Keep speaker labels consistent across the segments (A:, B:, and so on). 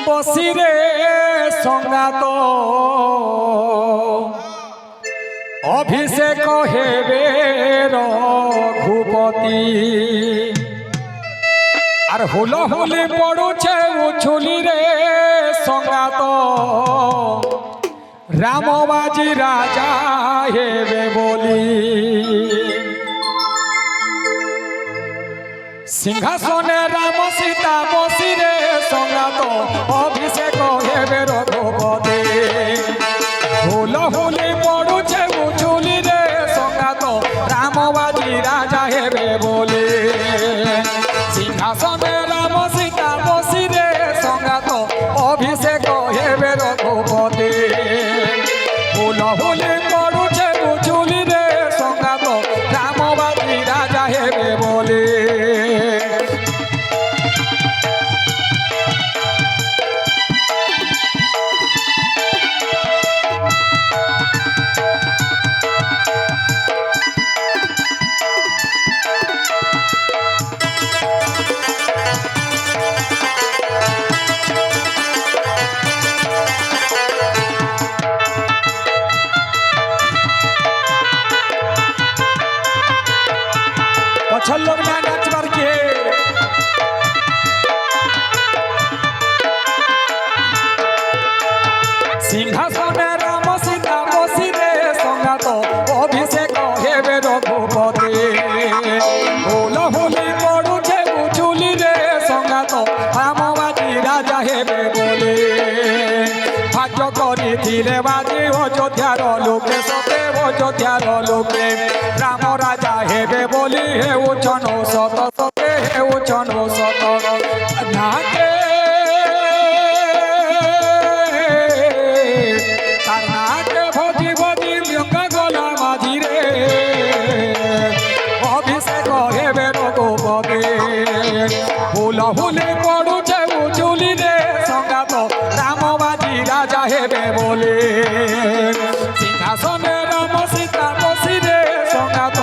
A: বসিরে সঙ্গাত অভিষেক হেবে রঘুপতি আর হুলহুলি পড়ুছে উছুলি রে সঙ্গাত রামবাজি রাজা হেবে বলি সিংহাসনে রাম সীতা বসিরে সঙ্গাত অভিষেক হেবে রঘুপতি হুলহুলি পড়ুছে উছুলি রে সঙ্গাত রামবাজি রাজা হেবে বলি সিংহাসনে রাম সীতা বসিরে সঙ্গাত অভিষেক হেবে রঘুপতি হুলহুলি পড়ুছে উছুলি রে সঙ্গাত রামবাজি রাজা হেবে বলি पछल लोग ना नाचबार के सिंहासने राम सीता बसिरे सङ्गात अभिषेक हेबे रघुपति हुलहुली पड़ुछे उछुली रे सङ्गात रामबाजी राजा हेबे बोली भाग्य करिथिले बाजी अयोध्यार लोके सते अयोध्यार लोके राम राजा हेबे बोली हेउछन सत सते हेउछन सत नाके तार नाके भजी भजी गंगा गला माझी रे अभिषेक हेबे रघुपति हुलहुली पड़ुछे उछुली रे सङ्गात रामबाजी राजा हेबे बोली सिंहासने राम सीता बसिरे सङ्गात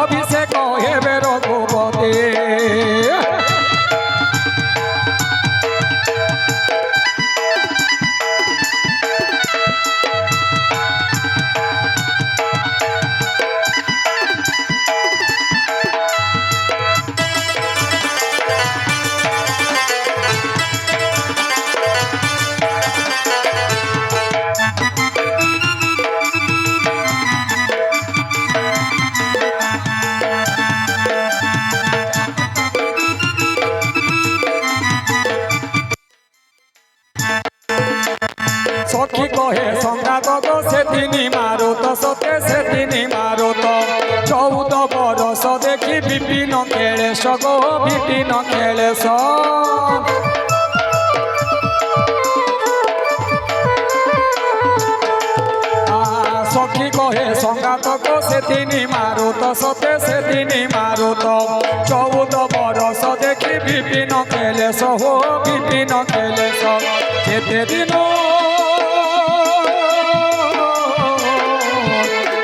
A: अभिषेक हेबे रघुपति सखी कहे सङ्गात गो सेदिनी मारुत सते सेदिनी मारुत 14 बरस देखि विपिन खेलेश गो विपिन खेलेश सखी कहे सङ्गात गो सेदिनी मारुत सते सेदिनी मारुत 14 बरस देखि विपिन खेलेश हो विपिन खेलेश जेते दिन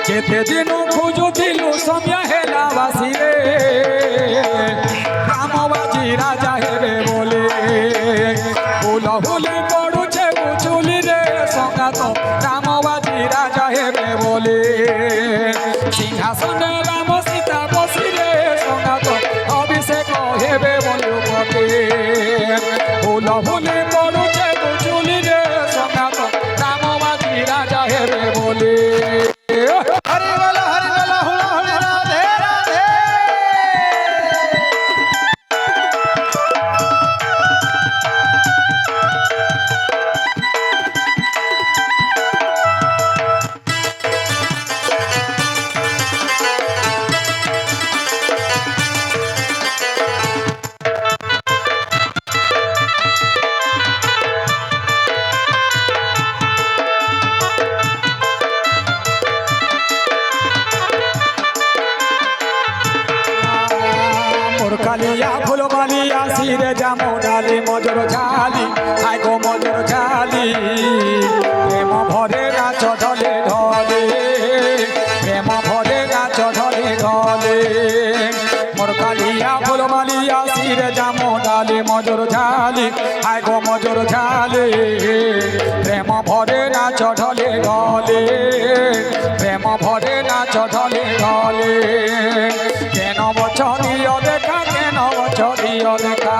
A: जेते दिन खोजुथिलु समय हेला बासिरे रामबाजी राजा हेबे बोले हुलहुली पड़ुछे उछुली रे सङ्गात रामबाजी राजा हेबे बोले सिंहासने राम सीता बसिरे सङ्गात अभिषेक हेबे रघुपति हुलहुली पड़ुछे उछुली रे सङ्गात रामबाजी राजा हेबे बोले हरि बोलो हुलहुली राधे राधे দেখালে প্রেম ভরে নাচ ঢলে গলে প্রেম ভরে নাচ ঢলে গলে কেন বছ দিও দেখা কেন বছ দিও দেখা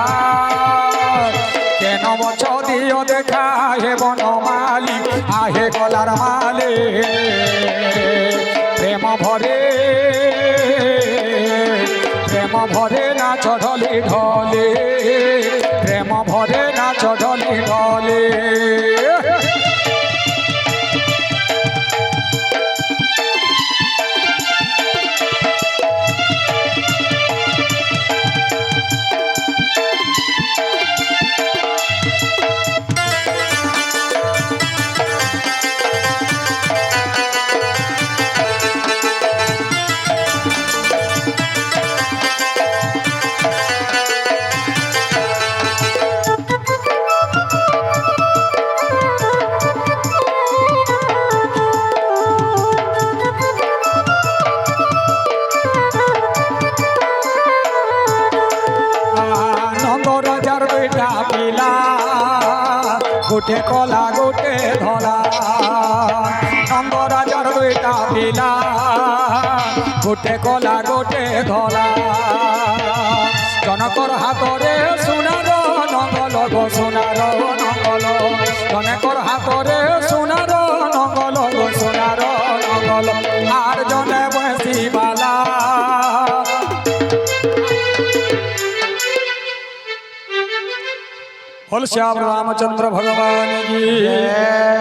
A: কেন বছ দিও দেখা হে বনমালী আহে গলার মালে প্রেম ভরে প্রেম ভরে নাচ ঢলে ঢলে প্রেম ভরে নাচ ঢলে ঢলে গোটে কলা গোটে ধলা নন্দ রাজার দুইটা পিলা গোটে কলা গোটে ধলা জনকর হাতরে সোনার নঙ্গল গো সোনার নঙ্গল জনকর হাতরে সোনার নঙ্গল গো সোনার নঙ্গল আর জনে বসি বালা बोल श्याम रामचंद्र भगवान की